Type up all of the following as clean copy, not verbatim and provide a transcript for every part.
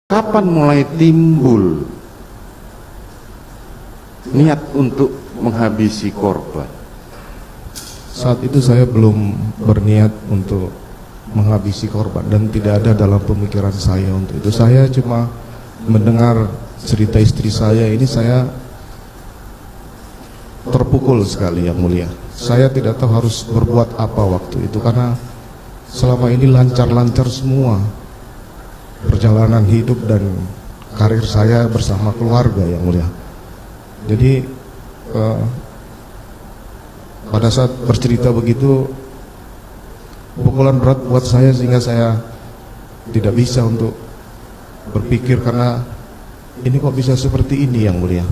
Kapan mulai timbul niat untuk menghabisi korban? Saat itu saya belum berniat untuk menghabisi korban dan tidak ada dalam pemikiran saya untuk itu. Saya cuma mendengar cerita istri saya ini, saya terpukul sekali yang mulia. Saya tidak tahu harus berbuat apa waktu itu karena selama ini lancar-lancar semua perjalanan hidup dan karir saya bersama keluarga yang mulia. Jadi pada saat bercerita begitu pukulan berat buat saya sehingga saya tidak bisa untuk berpikir karena ini kok bisa seperti ini yang mulia.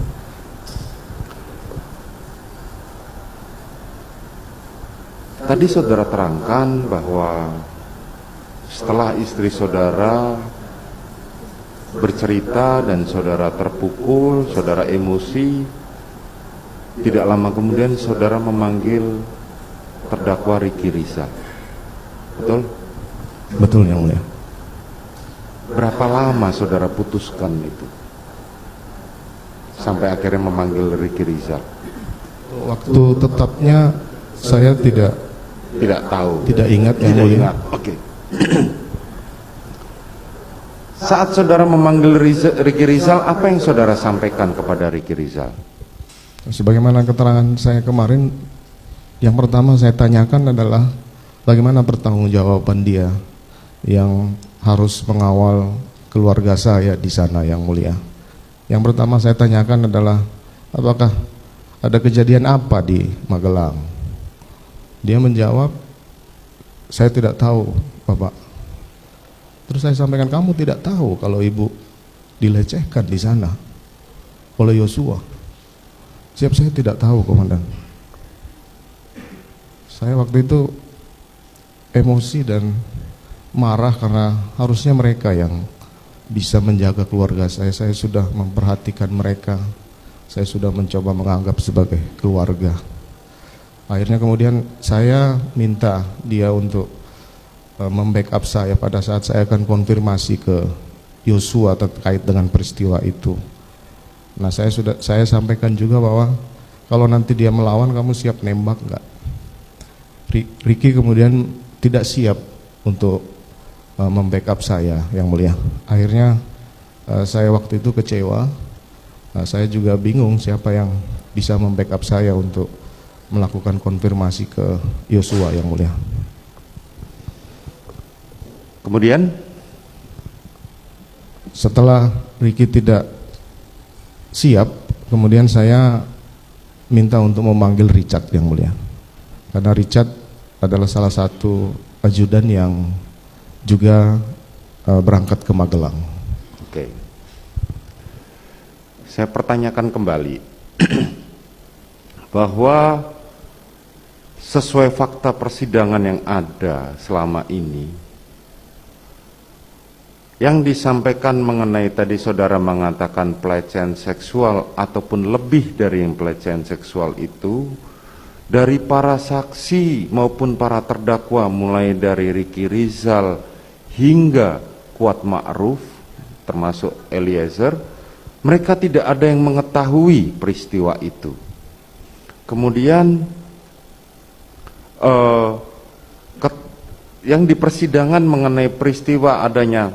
Tadi saudara terangkan bahwa setelah istri saudara bercerita dan saudara terpukul, saudara emosi, tidak lama kemudian saudara memanggil terdakwa Ricky Rizal. Betul? Betul yang mulia. Berapa lama saudara putuskan itu sampai akhirnya memanggil Ricky Rizal? Waktu tetapnya saya tidak tahu, tidak ingat yang tidak mulia. ingat. Oke. Saat saudara memanggil Ricky Rizal, apa yang saudara sampaikan kepada Ricky Rizal? Sebagaimana keterangan saya kemarin, yang pertama saya tanyakan adalah bagaimana pertanggungjawaban dia yang harus mengawal keluarga saya di sana yang mulia. Yang pertama saya tanyakan adalah apakah ada kejadian apa di Magelang? Dia menjawab, saya tidak tahu Bapak. Terus saya sampaikan, kamu tidak tahu kalau ibu dilecehkan di sana oleh Yosua? Siap, saya tidak tahu komandan. Saya waktu itu emosi dan marah karena harusnya mereka yang bisa menjaga keluarga saya. Saya sudah memperhatikan mereka, saya sudah mencoba menganggap sebagai keluarga. Akhirnya kemudian saya minta dia untuk membackup saya pada saat saya akan konfirmasi ke Yosua terkait dengan peristiwa itu. Nah, saya sampaikan juga bahwa kalau nanti dia melawan, kamu siap nembak enggak? Ricky kemudian tidak siap untuk membackup saya yang mulia. Akhirnya saya waktu itu kecewa. Saya juga bingung siapa yang bisa membackup saya untuk melakukan konfirmasi ke Yosua yang mulia. Kemudian setelah Ricky tidak siap, kemudian saya minta untuk memanggil Richard yang mulia. Karena Richard adalah salah satu ajudan yang juga berangkat ke Magelang. Oke. Saya pertanyakan kembali bahwa sesuai fakta persidangan yang ada selama ini, yang disampaikan mengenai tadi saudara mengatakan pelecehan seksual ataupun lebih dari yang pelecehan seksual itu, dari para saksi maupun para terdakwa mulai dari Ricky Rizal hingga Kuat Ma'ruf termasuk Eliezer, mereka tidak ada yang mengetahui peristiwa itu. Kemudian yang di persidangan mengenai peristiwa adanya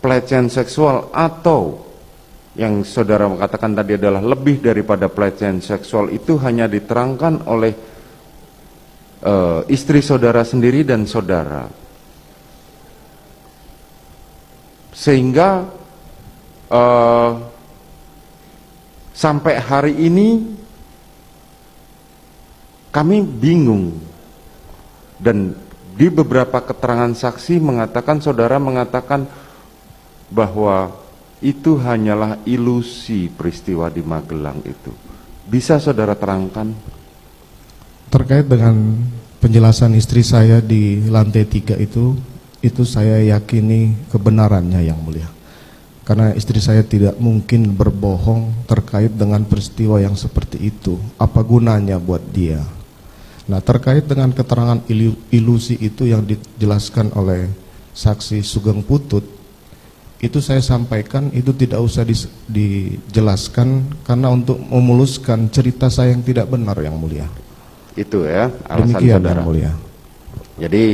pelecehan seksual atau yang saudara katakan tadi adalah lebih daripada pelecehan seksual itu hanya diterangkan oleh istri saudara sendiri dan saudara, sehingga sampai hari ini kami bingung. Dan di beberapa keterangan saksi mengatakan, saudara mengatakan bahwa itu hanyalah ilusi peristiwa di Magelang itu. Bisa saudara terangkan? Terkait dengan penjelasan istri saya di lantai 3 itu saya yakini kebenarannya yang mulia. Karena istri saya tidak mungkin berbohong terkait dengan peristiwa yang seperti itu. Apa gunanya buat dia? Nah, terkait dengan keterangan ilusi itu yang dijelaskan oleh saksi Sugeng Putut, Itu saya sampaikan, itu tidak usah dijelaskan karena untuk memuluskan cerita saya yang tidak benar, Yang Mulia. Itu ya alasan Demikian, saudara. Yang Mulia. Jadi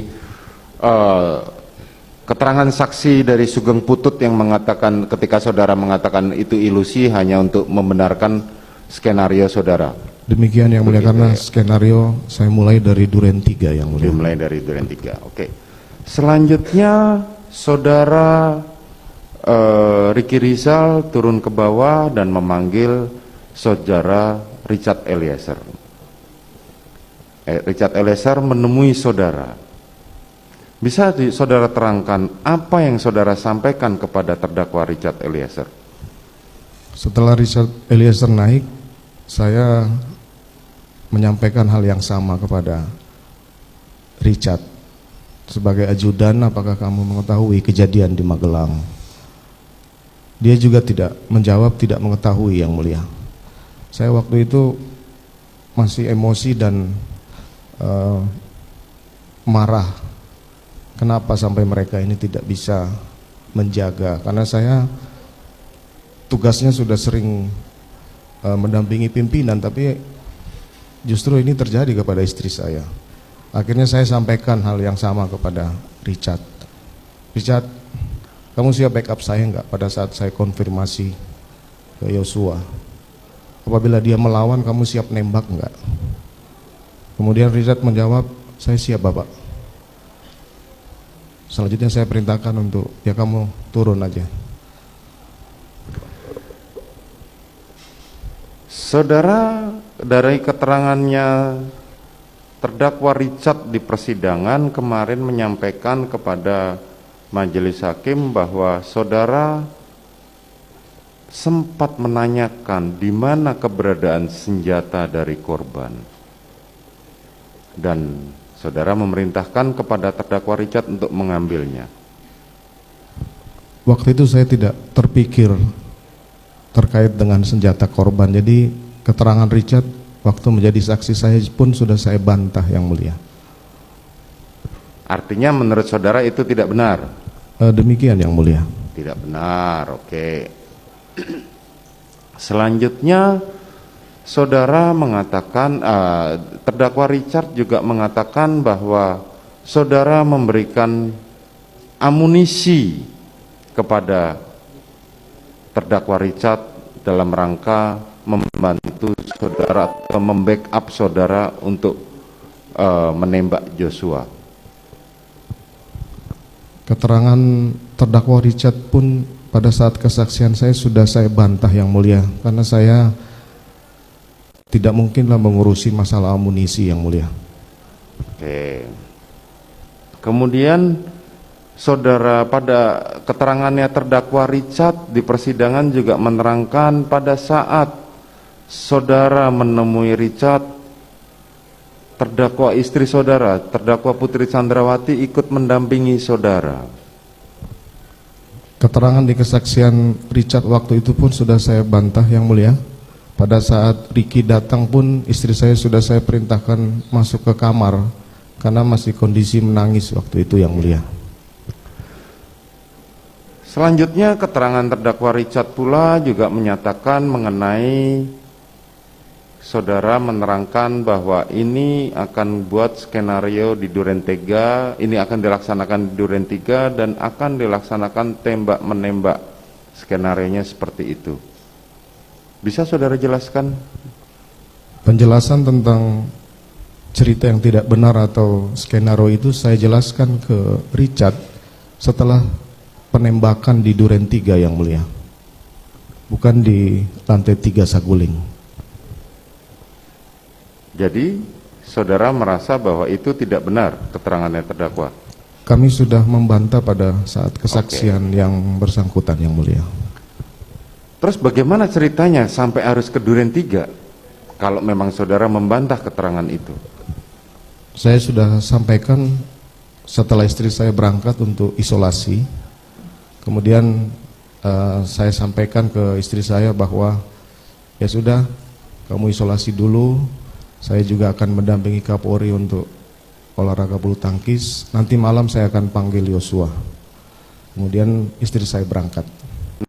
keterangan saksi dari Sugeng Putut yang mengatakan ketika saudara mengatakan itu ilusi hanya untuk membenarkan skenario saudara. Demikian, Yang Mulia, Begitu, karena ya. skenario saya mulai dari Duren 3, Yang Mulia. Dimulai dari Duren 3. Oke. Selanjutnya saudara Ricky Rizal turun ke bawah dan memanggil saudara Richard Eliezer. Richard Eliezer menemui saudara. Bisa saudara terangkan apa yang saudara sampaikan kepada terdakwa Richard Eliezer? Setelah Richard Eliezer naik, saya menyampaikan hal yang sama kepada Richard. Sebagai ajudan, apakah kamu mengetahui kejadian di Magelang? Dia juga tidak menjawab, tidak mengetahui, Yang Mulia. Saya waktu itu masih emosi dan marah. Kenapa sampai mereka ini tidak bisa menjaga? Karena saya tugasnya sudah sering mendampingi pimpinan, tapi justru ini terjadi kepada istri saya. Akhirnya saya sampaikan hal yang sama kepada Richard. Richard, kamu siap backup saya enggak pada saat saya konfirmasi ke Yosua? Apabila dia melawan, kamu siap nembak enggak? Kemudian Richard menjawab, saya siap, Bapak. Selanjutnya saya perintahkan untuk, ya kamu turun aja. Saudara, dari keterangannya terdakwa Richard di persidangan kemarin menyampaikan kepada majelis hakim bahwa saudara sempat menanyakan di mana keberadaan senjata dari korban, dan saudara memerintahkan kepada terdakwa Richard untuk mengambilnya. Waktu itu saya tidak terpikir terkait dengan senjata korban, jadi keterangan Richard waktu menjadi saksi saya pun sudah saya bantah, Yang Mulia. Artinya menurut saudara itu tidak benar? Demikian, Yang Mulia. Tidak benar, oke. Selanjutnya saudara mengatakan, terdakwa Richard juga mengatakan bahwa saudara memberikan amunisi kepada terdakwa Richard dalam rangka membantu saudara atau membackup saudara untuk menembak Joshua. Keterangan Terdakwa Richard pun pada saat kesaksian saya sudah saya bantah, Yang Mulia, karena saya tidak mungkinlah mengurusi masalah amunisi, Yang Mulia. Oke. Kemudian saudara pada keterangannya terdakwa Richard di persidangan juga menerangkan pada saat saudara menemui Richard, terdakwa istri saudara, terdakwa Putri Chandrawati ikut mendampingi saudara. Keterangan di kesaksian Richard waktu itu pun sudah saya bantah, Yang Mulia. Pada saat Ricky datang pun istri saya sudah saya perintahkan masuk ke kamar karena masih kondisi menangis waktu itu, Yang Mulia. Selanjutnya keterangan terdakwa Richard pula juga menyatakan mengenai saudara menerangkan bahwa ini akan buat skenario di Duren 3, ini akan dilaksanakan di Duren 3 dan akan dilaksanakan tembak menembak, skenarionya seperti itu. Bisa saudara jelaskan? Penjelasan tentang cerita yang tidak benar atau skenario itu saya jelaskan ke Richard setelah penembakan di Duren 3, Yang Mulia, bukan di lantai 3 Saguling. Jadi saudara merasa bahwa itu tidak benar keterangannya terdakwa? Kami sudah membantah pada saat kesaksian yang bersangkutan, Yang Mulia. Terus bagaimana ceritanya sampai harus ke Duren 3 kalau memang saudara membantah keterangan itu? Saya sudah sampaikan setelah istri saya berangkat untuk isolasi. Kemudian saya sampaikan ke istri saya bahwa ya sudah, kamu isolasi dulu. Saya juga akan mendampingi Kapolri untuk olahraga bulu tangkis. Nanti malam saya akan panggil Yosua. Kemudian istri saya berangkat.